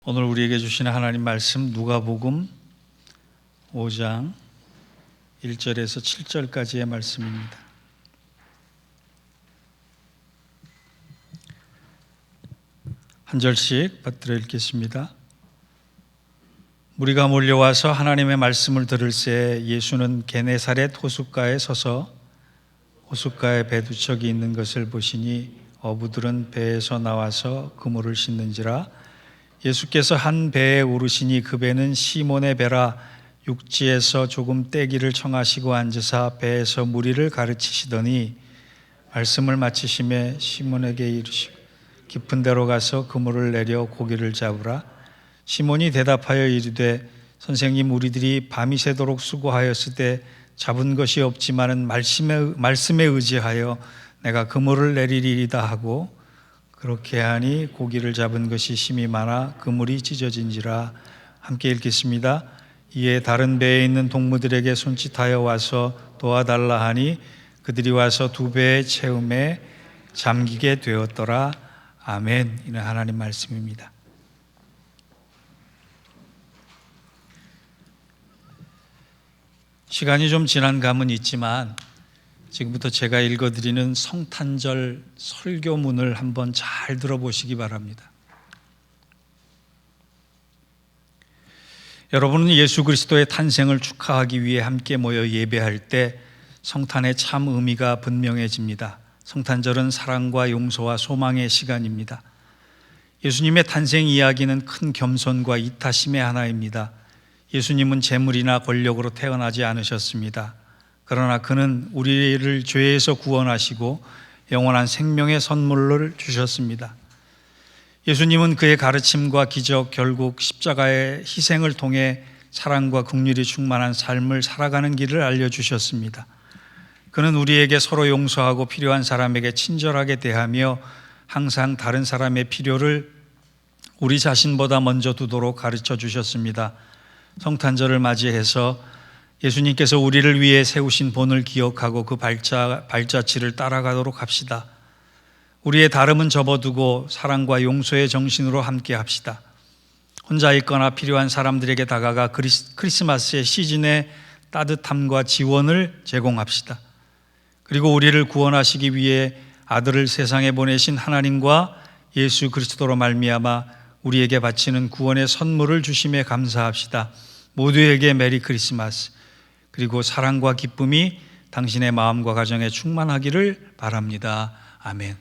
오늘 우리에게 주시는 하나님 말씀 누가복음 5장 1절에서 7절까지의 말씀입니다. 한 절씩 받들어 읽겠습니다. 무리가 몰려와서 하나님의 말씀을 들을새 예수는 게네사렛 호숫가에 서서 호숫가에 배 두 척이 있는 것을 보시니 어부들은 배에서 나와서 그물을 싣는지라. 예수께서 한 배에 오르시니 그 배는 시몬의 배라. 육지에서 조금 떼기를 청하시고 앉으사 배에서 무리를 가르치시더니 말씀을 마치심에 시몬에게 이르시고 깊은 데로 가서 그물을 내려 고기를 잡으라. 시몬이 대답하여 이르되 선생님, 우리들이 밤이 새도록 수고하였을 때 잡은 것이 없지만은 말씀에 의지하여 내가 그물을 내리리이다 하고, 그렇게 하니 고기를 잡은 것이 심히 많아 그물이 찢어진지라. 함께 읽겠습니다. 이에 다른 배에 있는 동무들에게 손짓하여 와서 도와달라 하니 그들이 와서 두 배의 채움에 잠기게 되었더라. 아멘. 이는 하나님 말씀입니다. 시간이 좀 지난 감은 있지만 지금부터 제가 읽어드리는 성탄절 설교문을 한번 잘 들어보시기 바랍니다. 여러분은 예수 그리스도의 탄생을 축하하기 위해 함께 모여 예배할 때 성탄의 참 의미가 분명해집니다. 성탄절은 사랑과 용서와 소망의 시간입니다. 예수님의 탄생 이야기는 큰 겸손과 이타심의 하나입니다. 예수님은 재물이나 권력으로 태어나지 않으셨습니다. 그러나 그는 우리를 죄에서 구원하시고 영원한 생명의 선물을 주셨습니다. 예수님은 그의 가르침과 기적, 결국 십자가의 희생을 통해 사랑과 긍휼이 충만한 삶을 살아가는 길을 알려주셨습니다. 그는 우리에게 서로 용서하고 필요한 사람에게 친절하게 대하며 항상 다른 사람의 필요를 우리 자신보다 먼저 두도록 가르쳐 주셨습니다. 성탄절을 맞이해서 예수님께서 우리를 위해 세우신 본을 기억하고 그 발자취를 따라가도록 합시다. 우리의 다름은 접어두고 사랑과 용서의 정신으로 함께 합시다. 혼자 있거나 필요한 사람들에게 다가가 크리스마스의 시즌의 따뜻함과 지원을 제공합시다. 그리고 우리를 구원하시기 위해 아들을 세상에 보내신 하나님과 예수 그리스도로 말미암아 우리에게 바치는 구원의 선물을 주심에 감사합시다. 모두에게 메리 크리스마스, 그리고 사랑과 기쁨이 당신의 마음과 가정에 충만하기를 바랍니다. 아멘.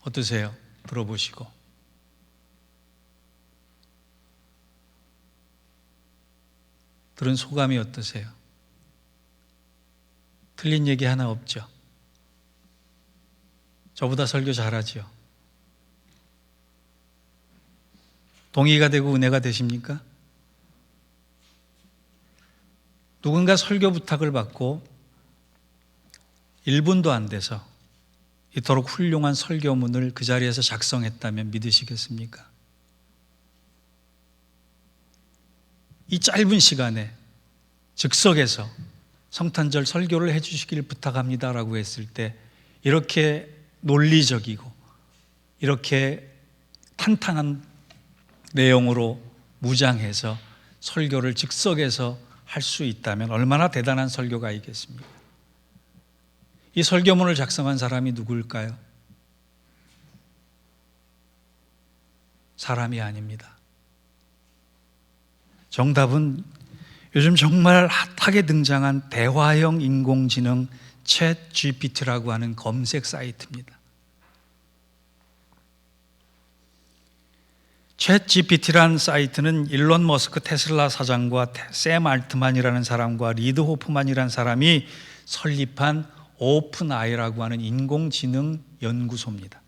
어떠세요? 들어보시고. 들은 소감이 어떠세요? 틀린 얘기 하나 없죠? 저보다 설교 잘하죠? 동의가 되고 은혜가 되십니까? 누군가 설교 부탁을 받고 1분도 안 돼서 이토록 훌륭한 설교문을 그 자리에서 작성했다면 믿으시겠습니까? 이 짧은 시간에 즉석에서 성탄절 설교를 해주시길 부탁합니다라고 했을 때 이렇게 논리적이고 이렇게 탄탄한 내용으로 무장해서 설교를 즉석에서 할 수 있다면 얼마나 대단한 설교가 있겠습니까? 이 설교문을 작성한 사람이 누구일까요? 사람이 아닙니다. 정답은 요즘 정말 핫하게 등장한 대화형 인공지능 챗 GPT라고 하는 검색 사이트입니다. 챗 GPT라는 사이트는 일론 머스크 테슬라 사장과 샘 알트만이라는 사람과 리드 호프만이라는 사람이 설립한 오픈AI라고 하는 인공지능 연구소입니다.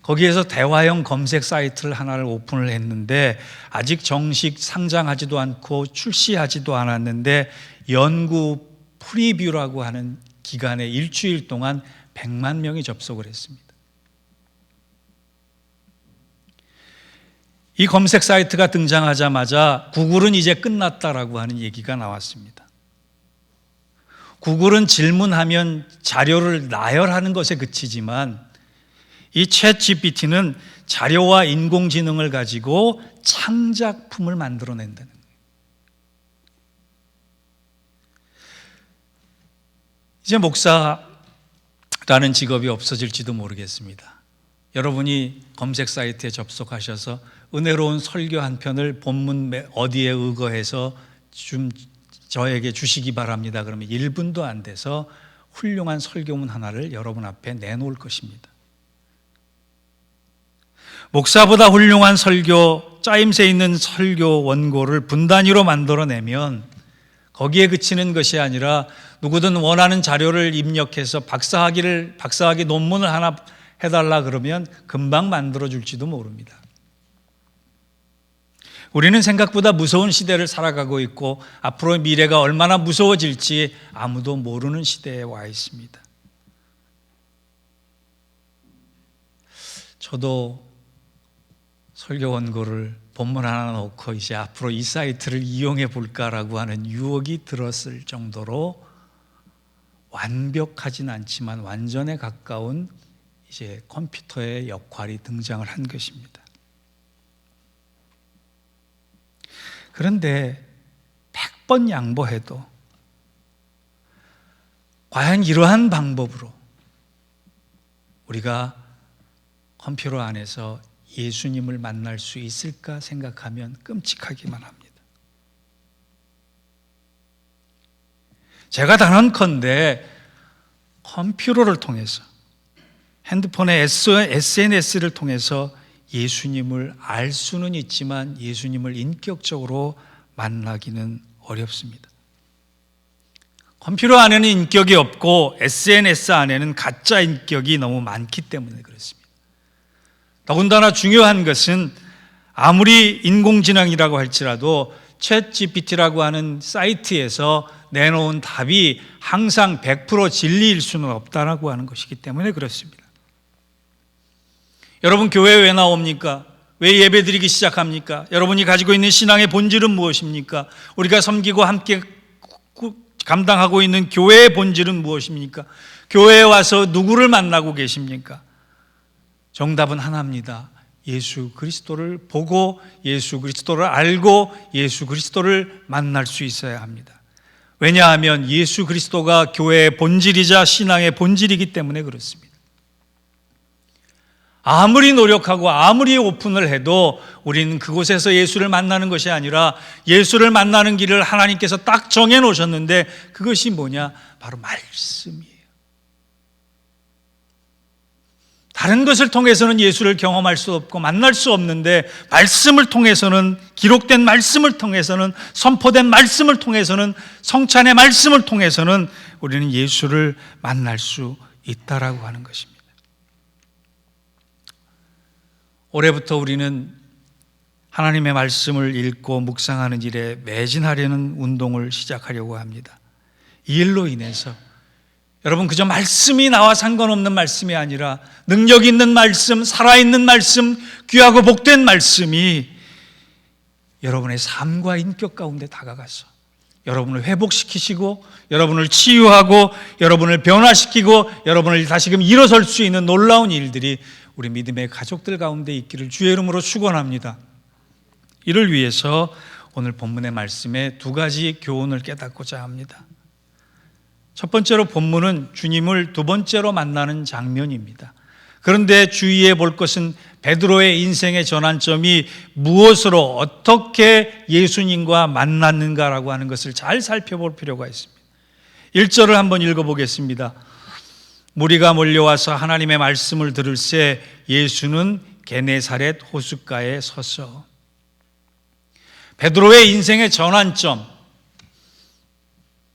거기에서 대화형 검색 사이트를 하나를 오픈을 했는데 아직 정식 상장하지도 않고 출시하지도 않았는데 연구 프리뷰라고 하는 기간에 일주일 동안 100만 명이 접속을 했습니다. 이 검색 사이트가 등장하자마자 구글은 이제 끝났다라고 하는 얘기가 나왔습니다. 구글은 질문하면 자료를 나열하는 것에 그치지만 이 챗 GPT는 자료와 인공지능을 가지고 창작품을 만들어낸다는 거예요. 이제 목사라는 직업이 없어질지도 모르겠습니다. 여러분이 검색 사이트에 접속하셔서 은혜로운 설교 한 편을 본문 어디에 의거해서 좀 저에게 주시기 바랍니다. 그러면 1분도 안 돼서 훌륭한 설교문 하나를 여러분 앞에 내놓을 것입니다. 목사보다 훌륭한 설교, 짜임새 있는 설교 원고를 분단위로 만들어내면 거기에 그치는 것이 아니라 누구든 원하는 자료를 입력해서 박사학위 논문을 하나 해달라 그러면 금방 만들어줄지도 모릅니다. 우리는 생각보다 무서운 시대를 살아가고 있고 앞으로 미래가 얼마나 무서워질지 아무도 모르는 시대에 와 있습니다. 저도 설교 원고를 본문 하나 넣고 이제 앞으로 이 사이트를 이용해 볼까라고 하는 유혹이 들었을 정도로 완벽하진 않지만 완전에 가까운 이제 컴퓨터의 역할이 등장을 한 것입니다. 그런데 100번 양보해도 과연 이러한 방법으로 우리가 컴퓨터 안에서 예수님을 만날 수 있을까 생각하면 끔찍하기만 합니다. 제가 단언컨대 컴퓨터를 통해서 핸드폰의 SNS를 통해서 예수님을 알 수는 있지만 예수님을 인격적으로 만나기는 어렵습니다. 컴퓨터 안에는 인격이 없고 SNS 안에는 가짜 인격이 너무 많기 때문에 그렇습니다. 더군다나 중요한 것은 아무리 인공지능이라고 할지라도 챗GPT라고 하는 사이트에서 내놓은 답이 항상 100% 진리일 수는 없다라고 하는 것이기 때문에 그렇습니다. 여러분 교회에 왜 나옵니까? 왜 예배드리기 시작합니까? 여러분이 가지고 있는 신앙의 본질은 무엇입니까? 우리가 섬기고 함께 감당하고 있는 교회의 본질은 무엇입니까? 교회에 와서 누구를 만나고 계십니까? 정답은 하나입니다. 예수 그리스도를 보고 예수 그리스도를 알고 예수 그리스도를 만날 수 있어야 합니다. 왜냐하면 예수 그리스도가 교회의 본질이자 신앙의 본질이기 때문에 그렇습니다. 아무리 노력하고 아무리 오픈을 해도 우리는 그곳에서 예수를 만나는 것이 아니라 예수를 만나는 길을 하나님께서 딱 정해 놓으셨는데 그것이 뭐냐? 바로 말씀이에요. 다른 것을 통해서는 예수를 경험할 수 없고 만날 수 없는데 말씀을 통해서는, 기록된 말씀을 통해서는, 선포된 말씀을 통해서는, 성찬의 말씀을 통해서는 우리는 예수를 만날 수 있다라고 하는 것입니다. 올해부터 우리는 하나님의 말씀을 읽고 묵상하는 일에 매진하려는 운동을 시작하려고 합니다. 이 일로 인해서 여러분 그저 말씀이 나와 상관없는 말씀이 아니라 능력 있는 말씀, 살아있는 말씀, 귀하고 복된 말씀이 여러분의 삶과 인격 가운데 다가가서 여러분을 회복시키시고 여러분을 치유하고 여러분을 변화시키고 여러분을 다시금 일어설 수 있는 놀라운 일들이 우리 믿음의 가족들 가운데 있기를 주의 이름으로 축원합니다. 이를 위해서 오늘 본문의 말씀에 두 가지 교훈을 깨닫고자 합니다. 첫 번째로 본문은 주님을 두 번째로 만나는 장면입니다. 그런데 주의해 볼 것은 베드로의 인생의 전환점이 무엇으로 어떻게 예수님과 만났는가라고 하는 것을 잘 살펴볼 필요가 있습니다. 1절을 한번 읽어보겠습니다. 무리가 몰려와서 하나님의 말씀을 들을새 예수는 게네사렛 호숫가에 서서. 베드로의 인생의 전환점,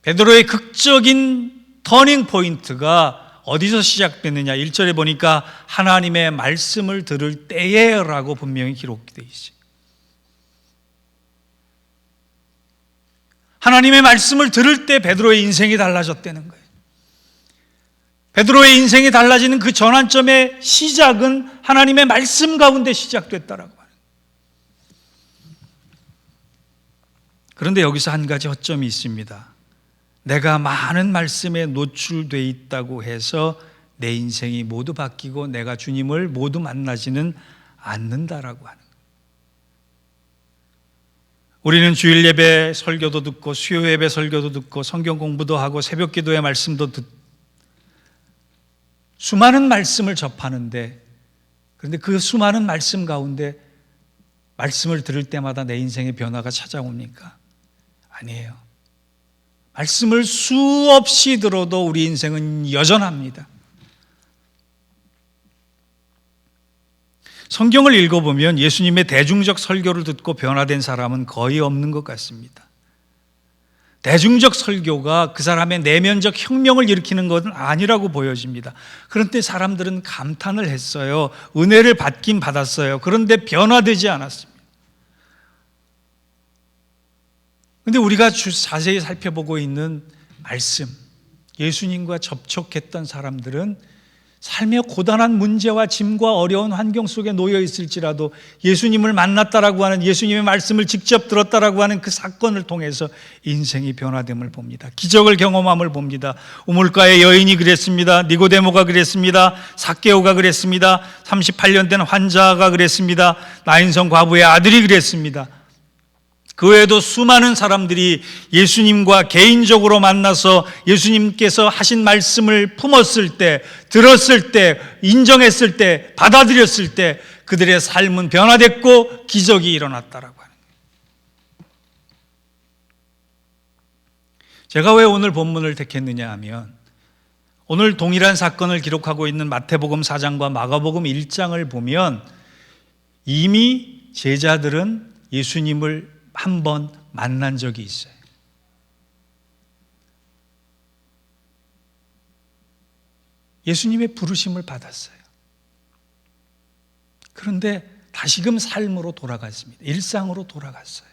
베드로의 극적인 터닝 포인트가 어디서 시작됐느냐? 1절에 보니까 하나님의 말씀을 들을 때에라고 분명히 기록되어 있어요. 하나님의 말씀을 들을 때 베드로의 인생이 달라졌다는 거예요. 베드로의 인생이 달라지는 그 전환점의 시작은 하나님의 말씀 가운데 시작됐다라고 하는. 그런데 여기서 한 가지 허점이 있습니다. 내가 많은 말씀에 노출되어 있다고 해서 내 인생이 모두 바뀌고 내가 주님을 모두 만나지는 않는다라고 하는 거예요. 우리는 주일 예배 설교도 듣고 수요 예배 설교도 듣고 성경 공부도 하고 새벽 기도의 말씀도 듣고 수많은 말씀을 접하는데, 그런데 그 수많은 말씀 가운데 말씀을 들을 때마다 내 인생의 변화가 찾아옵니까? 아니에요. 말씀을 수없이 들어도 우리 인생은 여전합니다. 성경을 읽어보면 예수님의 대중적 설교를 듣고 변화된 사람은 거의 없는 것 같습니다. 대중적 설교가 그 사람의 내면적 혁명을 일으키는 것은 아니라고 보여집니다. 그런데 사람들은 감탄을 했어요. 은혜를 받긴 받았어요. 그런데 변화되지 않았습니다. 그런데 우리가 자세히 살펴보고 있는 말씀, 예수님과 접촉했던 사람들은 삶의 고단한 문제와 짐과 어려운 환경 속에 놓여 있을지라도 예수님을 만났다라고 하는, 예수님의 말씀을 직접 들었다라고 하는 그 사건을 통해서 인생이 변화됨을 봅니다. 기적을 경험함을 봅니다. 우물가의 여인이 그랬습니다. 니고데모가 그랬습니다. 삭개오가 그랬습니다. 38년 된 환자가 그랬습니다. 나인성 과부의 아들이 그랬습니다. 그 외에도 수많은 사람들이 예수님과 개인적으로 만나서 예수님께서 하신 말씀을 품었을 때, 들었을 때, 인정했을 때, 받아들였을 때 그들의 삶은 변화됐고 기적이 일어났다라고 하는 거예요. 제가 왜 오늘 본문을 택했느냐 하면, 오늘 동일한 사건을 기록하고 있는 마태복음 4장과 마가복음 1장을 보면 이미 제자들은 예수님을 한 번 만난 적이 있어요. 예수님의 부르심을 받았어요. 그런데 다시금 삶으로 돌아갔습니다. 일상으로 돌아갔어요.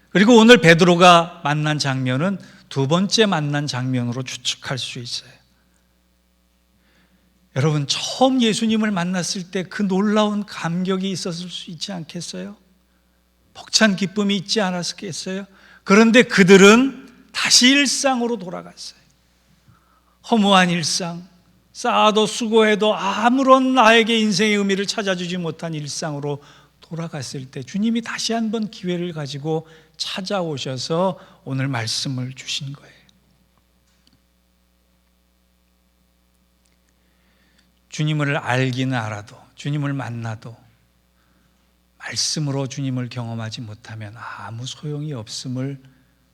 그리고 오늘 베드로가 만난 장면은 두 번째 만난 장면으로 추측할 수 있어요. 여러분, 처음 예수님을 만났을 때 그 놀라운 감격이 있었을 수 있지 않겠어요? 벅찬 기쁨이 있지 않았겠어요? 그런데 그들은 다시 일상으로 돌아갔어요. 허무한 일상, 쌓아도 수고해도 아무런 나에게 인생의 의미를 찾아주지 못한 일상으로 돌아갔을 때 주님이 다시 한번 기회를 가지고 찾아오셔서 오늘 말씀을 주신 거예요. 주님을 알기는 알아도, 주님을 만나도 말씀으로 주님을 경험하지 못하면 아무 소용이 없음을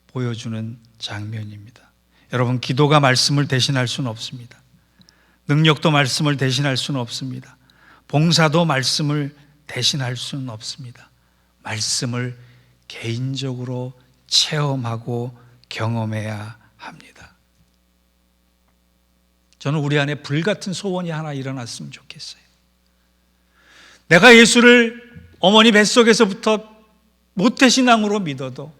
보여주는 장면입니다. 여러분, 기도가 말씀을 대신할 수는 없습니다. 능력도 말씀을 대신할 수는 없습니다. 봉사도 말씀을 대신할 수는 없습니다. 말씀을 개인적으로 체험하고 경험해야 합니다. 저는 우리 안에 불같은 소원이 하나 일어났으면 좋겠어요. 내가 예수를 어머니 뱃속에서부터 모태신앙으로 믿어도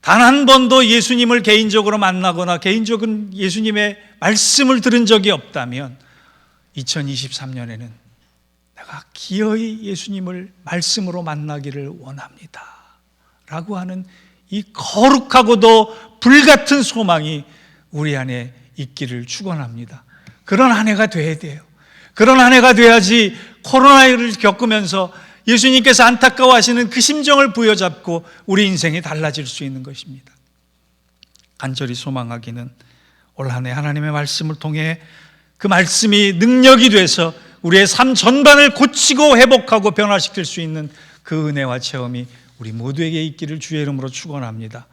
단 한 번도 예수님을 개인적으로 만나거나 개인적인 예수님의 말씀을 들은 적이 없다면 2023년에는 내가 기어이 예수님을 말씀으로 만나기를 원합니다 라고 하는 이 거룩하고도 불같은 소망이 우리 안에 있기를 축원합니다. 그런 한 해가 돼야 돼요. 그런 한 해가 돼야지 코로나를 겪으면서 예수님께서 안타까워하시는 그 심정을 부여잡고 우리 인생이 달라질 수 있는 것입니다. 간절히 소망하기는 올 한 해 하나님의 말씀을 통해 그 말씀이 능력이 돼서 우리의 삶 전반을 고치고 회복하고 변화시킬 수 있는 그 은혜와 체험이 우리 모두에게 있기를 주의 이름으로 축원합니다.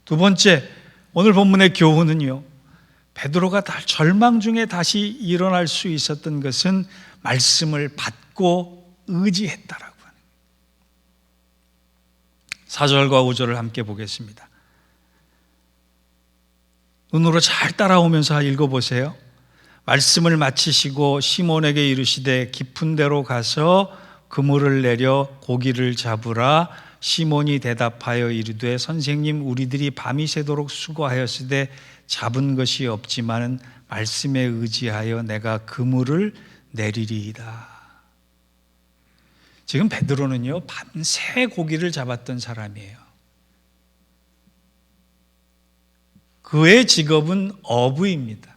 두 번째, 오늘 본문의 교훈은요, 베드로가 절망 중에 다시 일어날 수 있었던 것은 말씀을 받고 의지했다라고 하는 4절과 5절을 함께 보겠습니다. 눈으로 잘 따라오면서 읽어보세요. 말씀을 마치시고 시몬에게 이르시되 깊은 데로 가서 그물을 내려 고기를 잡으라. 시몬이 대답하여 이르되 선생님, 우리들이 밤이 새도록 수고하였으되 잡은 것이 없지만은 말씀에 의지하여 내가 그물을 내리리이다. 지금 베드로는요, 밤새 고기를 잡았던 사람이에요. 그의 직업은 어부입니다.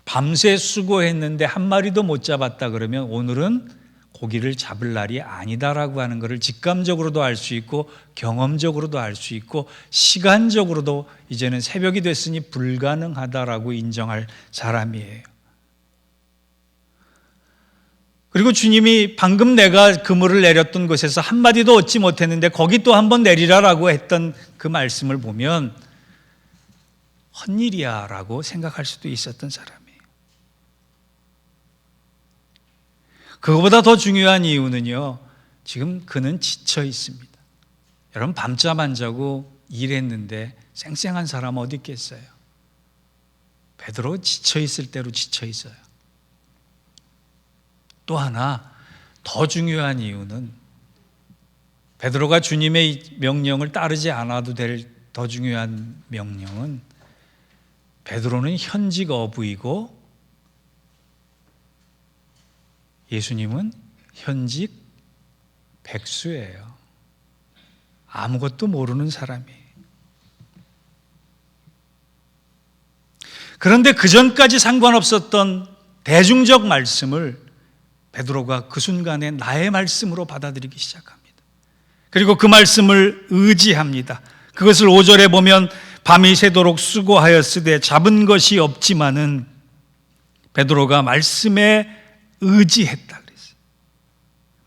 밤새 수고했는데 한 마리도 못 잡았다 그러면 오늘은 고기를 잡을 날이 아니다라고 하는 것을 직감적으로도 알 수 있고 경험적으로도 알 수 있고 시간적으로도 이제는 새벽이 됐으니 불가능하다라고 인정할 사람이에요. 그리고 주님이 방금 내가 그물을 내렸던 곳에서 한마디도 얻지 못했는데 거기 또 한번 내리라라고 했던 그 말씀을 보면 헛일이야 라고 생각할 수도 있었던 사람이에요. 그거보다 더 중요한 이유는요, 지금 그는 지쳐 있습니다. 여러분, 밤잠 안 자고 일했는데 쌩쌩한 사람 어디 있겠어요? 베드로 지쳐 있을 대로 지쳐 있어요. 또 하나 더 중요한 이유는 베드로가 주님의 명령을 따르지 않아도 될 더 중요한 명령은 베드로는 현직 어부이고 예수님은 현직 백수예요. 아무것도 모르는 사람이에요. 그런데 그전까지 상관없었던 대중적 말씀을 베드로가 그 순간에 나의 말씀으로 받아들이기 시작합니다. 그리고 그 말씀을 의지합니다. 그것을 5절에 보면 밤이 새도록 수고하였으되 잡은 것이 없지만은 베드로가 말씀에 의지했다 그랬어요.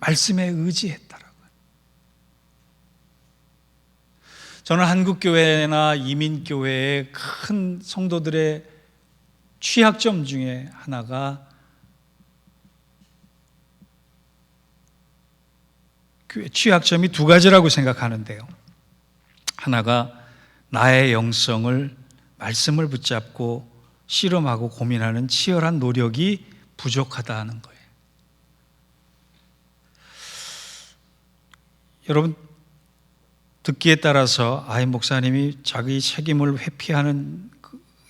말씀에 의지했다라고. 저는 한국교회나 이민교회의 큰 성도들의 취약점 중에 하나가 취약점이 두 가지라고 생각하는데요. 하나가 나의 영성을 말씀을 붙잡고 씨름하고 고민하는 치열한 노력이 부족하다는 거예요. 여러분, 듣기에 따라서 목사님이 자기 책임을 회피하는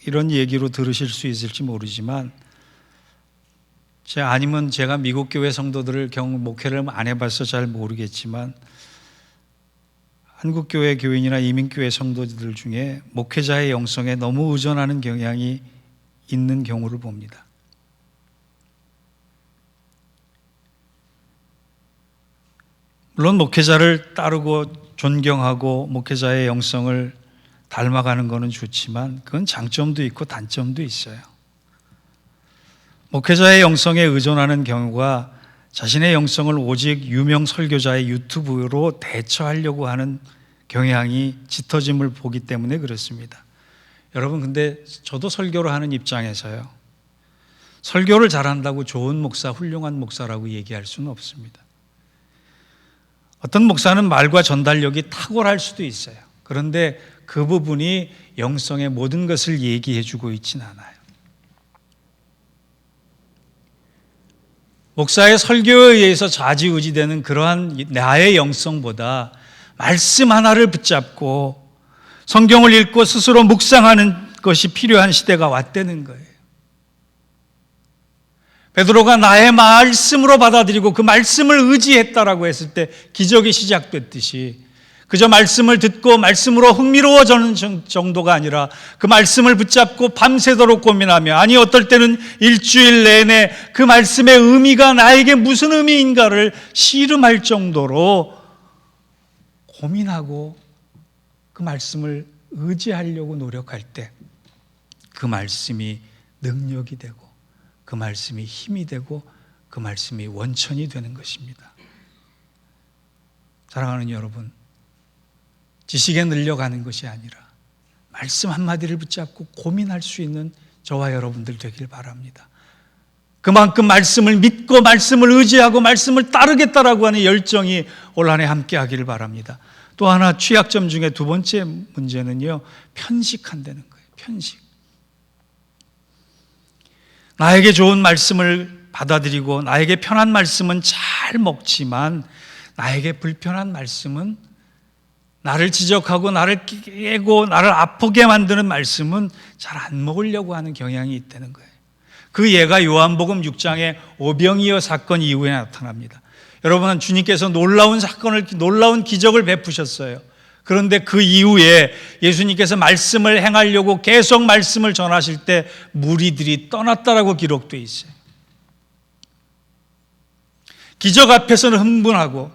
이런 얘기로 들으실 수 있을지 모르지만 아니면 제가 미국 교회 성도들을 목회를 안 해봐서 잘 모르겠지만 한국 교회 교인이나 이민 교회 성도들 중에 목회자의 영성에 너무 의존하는 경향이 있는 경우를 봅니다. 물론 목회자를 따르고 존경하고 목회자의 영성을 닮아가는 것은 좋지만 그건 장점도 있고 단점도 있어요. 목회자의 영성에 의존하는 경우가 자신의 영성을 오직 유명 설교자의 유튜브로 대처하려고 하는 경향이 짙어짐을 보기 때문에 그렇습니다. 여러분, 근데 저도 설교를 하는 입장에서요, 설교를 잘한다고 좋은 목사, 훌륭한 목사라고 얘기할 수는 없습니다. 어떤 목사는 말과 전달력이 탁월할 수도 있어요. 그런데 그 부분이 영성의 모든 것을 얘기해 주고 있지는 않아요. 목사의 설교에 의해서 좌지우지되는 그러한 나의 영성보다 말씀 하나를 붙잡고 성경을 읽고 스스로 묵상하는 것이 필요한 시대가 왔다는 거예요. 베드로가 나의 말씀으로 받아들이고 그 말씀을 의지했다라고 했을 때 기적이 시작됐듯이 그저 말씀을 듣고 말씀으로 흥미로워지는 정도가 아니라 그 말씀을 붙잡고 밤새도록 고민하며, 아니 어떨 때는 일주일 내내 그 말씀의 의미가 나에게 무슨 의미인가를 씨름할 정도로 고민하고 그 말씀을 의지하려고 노력할 때 그 말씀이 능력이 되고 그 말씀이 힘이 되고 그 말씀이 원천이 되는 것입니다. 사랑하는 여러분, 지식에 늘려가는 것이 아니라 말씀 한마디를 붙잡고 고민할 수 있는 저와 여러분들 되길 바랍니다. 그만큼 말씀을 믿고 말씀을 의지하고 말씀을 따르겠다라고 하는 열정이 올 한 해 함께 하기를 바랍니다. 또 하나 취약점 중에 두 번째 문제는요, 편식한다는 거예요. 편식. 나에게 좋은 말씀을 받아들이고 나에게 편한 말씀은 잘 먹지만 나에게 불편한 말씀은, 나를 지적하고 나를 깨고 나를 아프게 만드는 말씀은 잘 안 먹으려고 하는 경향이 있다는 거예요. 그 예가 요한복음 6장의 오병이어 사건 이후에 나타납니다. 여러분, 주님께서 놀라운 기적을 베푸셨어요. 그런데 그 이후에 예수님께서 말씀을 행하려고 계속 말씀을 전하실 때 무리들이 떠났다라고 기록되어 있어요. 기적 앞에서는 흥분하고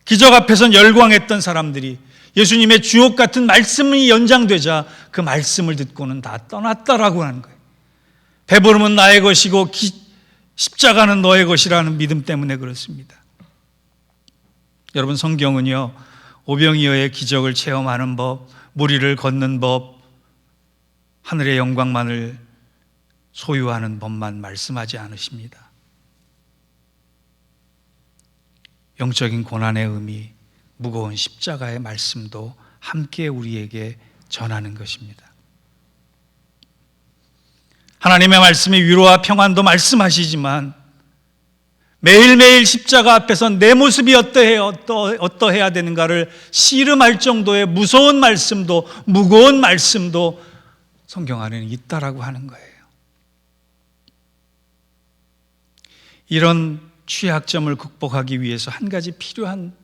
기적 앞에서는 열광했던 사람들이 예수님의 주옥 같은 말씀이 연장되자 그 말씀을 듣고는 다 떠났다라고 하는 거예요. 배부름은 나의 것이고 십자가는 너의 것이라는 믿음 때문에 그렇습니다. 여러분, 성경은요, 오병이어의 기적을 체험하는 법, 무리를 걷는 법, 하늘의 영광만을 소유하는 법만 말씀하지 않으십니다. 영적인 고난의 의미, 무거운 십자가의 말씀도 함께 우리에게 전하는 것입니다. 하나님의 말씀이 위로와 평안도 말씀하시지만 매일매일 십자가 앞에서 내 모습이 어떠해야 되는가를 씨름할 정도의 무서운 말씀도, 무거운 말씀도 성경 안에는 있다라고 하는 거예요. 이런 취약점을 극복하기 위해서 한 가지 필요한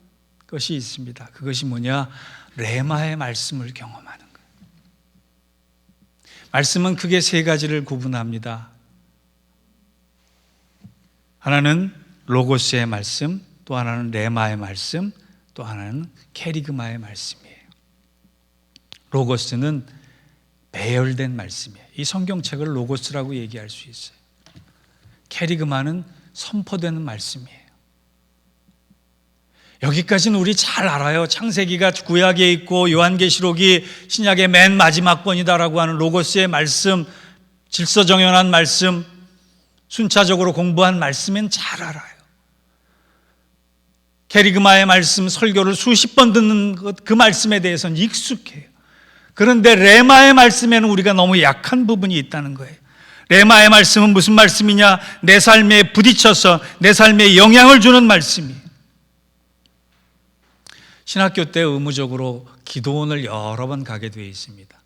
것이 있습니다. 그것이 뭐냐? 레마의 말씀을 경험하는 거예요. 말씀은 크게 세 가지를 구분합니다. 하나는 로고스의 말씀, 또 하나는 레마의 말씀, 또 하나는 캐리그마의 말씀이에요. 로고스는 배열된 말씀이에요. 이 성경책을 로고스라고 얘기할 수 있어요. 캐리그마는 선포되는 말씀이에요. 여기까지는 우리 잘 알아요. 창세기가 구약에 있고 요한계시록이 신약의 맨 마지막 권이다라고 하는 로고스의 말씀, 질서정연한 말씀, 순차적으로 공부한 말씀은 잘 알아요. 캐리그마의 말씀, 설교를 수십 번 듣는 그 말씀에 대해서는 익숙해요. 그런데 레마의 말씀에는 우리가 너무 약한 부분이 있다는 거예요. 레마의 말씀은 무슨 말씀이냐? 내 삶에 부딪혀서 내 삶에 영향을 주는 말씀이에요. 신학교 때 의무적으로 기도원을 여러 번 가게 되어 있습니다.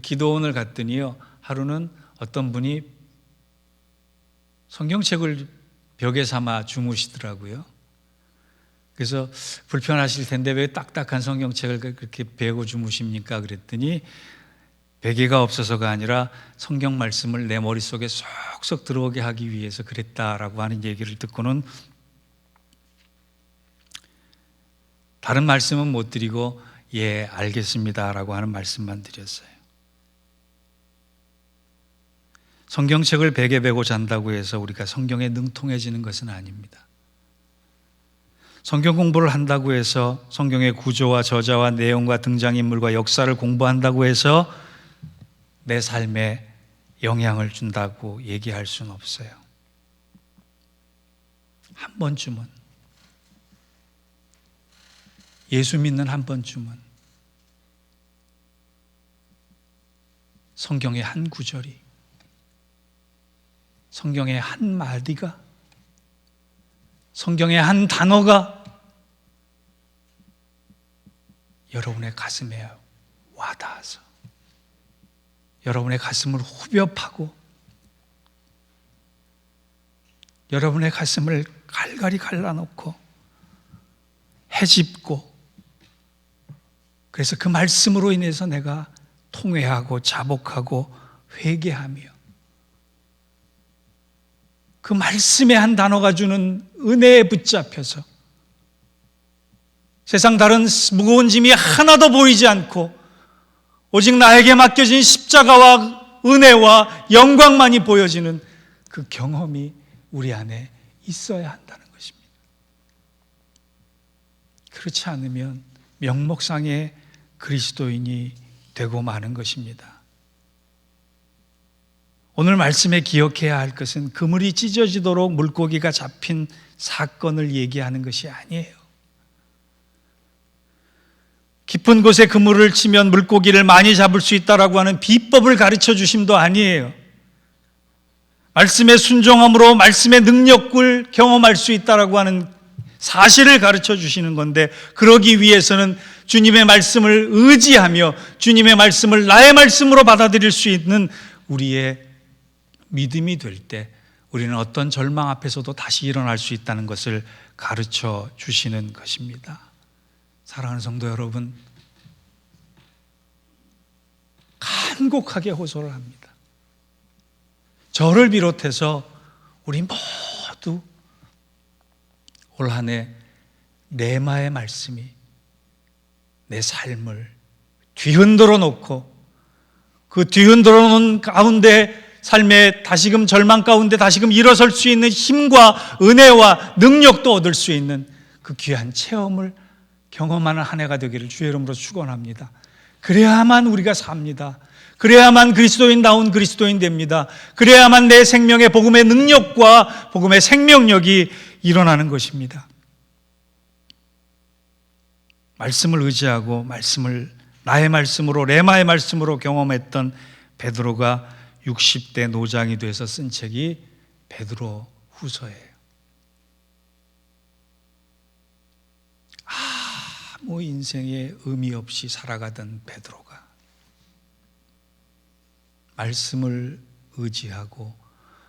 기도원을 갔더니요, 하루는 어떤 분이 성경책을 벽에 삼아 주무시더라고요. 그래서 불편하실 텐데 왜 딱딱한 성경책을 그렇게 베고 주무십니까? 그랬더니 베개가 없어서가 아니라 성경 말씀을 내 머릿속에 쏙쏙 들어오게 하기 위해서 그랬다라고 하는 얘기를 듣고는 다른 말씀은 못 드리고 예, 알겠습니다라고 하는 말씀만 드렸어요. 성경책을 베개 베고 잔다고 해서 우리가 성경에 능통해지는 것은 아닙니다. 성경 공부를 한다고 해서 성경의 구조와 저자와 내용과 등장인물과 역사를 공부한다고 해서 내 삶에 영향을 준다고 얘기할 수는 없어요. 한 번쯤은, 예수 믿는 한 번쯤은 성경의 한 구절이, 성경의 한 마디가, 성경의 한 단어가 여러분의 가슴에 와닿아서 여러분의 가슴을 후벼 파고 여러분의 가슴을 갈갈이 갈라놓고 헤집고, 그래서 그 말씀으로 인해서 내가 통회하고 자복하고 회개하며 그 말씀의 한 단어가 주는 은혜에 붙잡혀서 세상 다른 무거운 짐이 하나도 보이지 않고 오직 나에게 맡겨진 십자가와 은혜와 영광만이 보여지는 그 경험이 우리 안에 있어야 한다는 것입니다. 그렇지 않으면 명목상의 그리스도인이 되고 마는 것입니다. 오늘 말씀에 기억해야 할 것은 그물이 찢어지도록 물고기가 잡힌 사건을 얘기하는 것이 아니에요. 깊은 곳에 그물을 치면 물고기를 많이 잡을 수 있다라고 하는 비법을 가르쳐 주심도 아니에요. 말씀의 순종함으로 말씀의 능력을 경험할 수 있다라고 하는 사실을 가르쳐 주시는 건데, 그러기 위해서는 주님의 말씀을 의지하며 주님의 말씀을 나의 말씀으로 받아들일 수 있는 우리의 믿음이 될 때 우리는 어떤 절망 앞에서도 다시 일어날 수 있다는 것을 가르쳐 주시는 것입니다. 사랑하는 성도 여러분, 간곡하게 호소를 합니다. 저를 비롯해서 우리 모두 올 한 해 레마의 말씀이 내 삶을 뒤흔들어 놓고 그 뒤흔들어 놓은 가운데 삶의 다시금 절망 가운데 다시금 일어설 수 있는 힘과 은혜와 능력도 얻을 수 있는 그 귀한 체험을 경험하는 한 해가 되기를 주의 이름으로 축원합니다. 그래야만 우리가 삽니다. 그래야만 그리스도인다운 그리스도인 됩니다. 그래야만 내 생명의 복음의 능력과 복음의 생명력이 일어나는 것입니다. 말씀을 의지하고 말씀을 나의 말씀으로 레마의 말씀으로 경험했던 베드로가 60대 노장이 돼서 쓴 책이 베드로 후서예요. 아무 인생에 의미 없이 살아가던 베드로가 말씀을 의지하고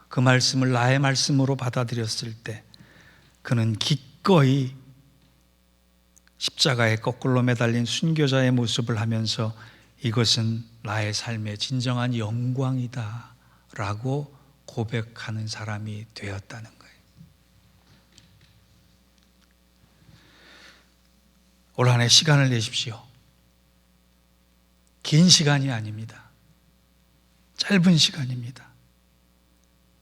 그 말씀을 나의 말씀으로 받아들였을 때 그는 기꺼이 십자가에 거꾸로 매달린 순교자의 모습을 하면서 이것은 나의 삶의 진정한 영광이다 라고 고백하는 사람이 되었다는 거예요. 올 한 해 시간을 내십시오. 긴 시간이 아닙니다. 짧은 시간입니다.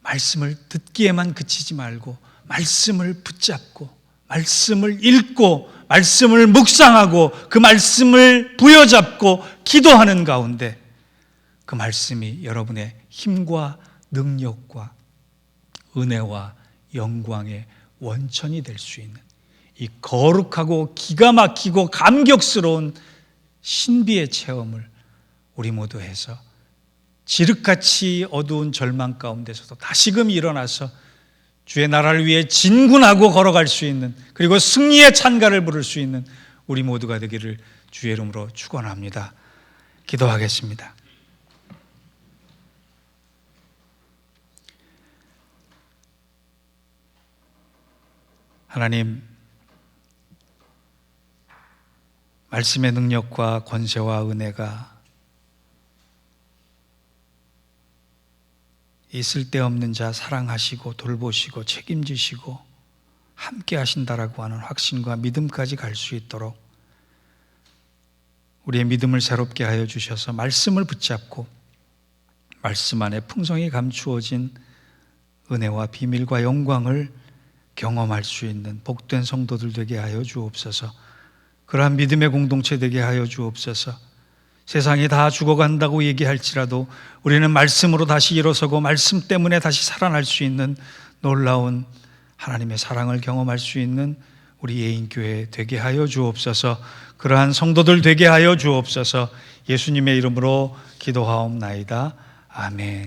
말씀을 듣기에만 그치지 말고 말씀을 붙잡고 말씀을 읽고 말씀을 묵상하고 그 말씀을 부여잡고 기도하는 가운데 그 말씀이 여러분의 힘과 능력과 은혜와 영광의 원천이 될 수 있는 이 거룩하고 기가 막히고 감격스러운 신비의 체험을 우리 모두 해서 지륵같이 어두운 절망 가운데서도 다시금 일어나서 주의 나라를 위해 진군하고 걸어갈 수 있는 그리고 승리의 찬가를 부를 수 있는 우리 모두가 되기를 주의 이름으로 축원합니다. 기도하겠습니다. 하나님, 말씀의 능력과 권세와 은혜가 이 쓸데없는 자 사랑하시고 돌보시고 책임지시고 함께 하신다라고 하는 확신과 믿음까지 갈 수 있도록 우리의 믿음을 새롭게 하여 주셔서 말씀을 붙잡고 말씀 안에 풍성히 감추어진 은혜와 비밀과 영광을 경험할 수 있는 복된 성도들 되게 하여 주옵소서. 그러한 믿음의 공동체 되게 하여 주옵소서. 세상이 다 죽어간다고 얘기할지라도 우리는 말씀으로 다시 일어서고 말씀 때문에 다시 살아날 수 있는 놀라운 하나님의 사랑을 경험할 수 있는 우리 예인교회 되게 하여 주옵소서. 그러한 성도들 되게 하여 주옵소서. 예수님의 이름으로 기도하옵나이다. 아멘.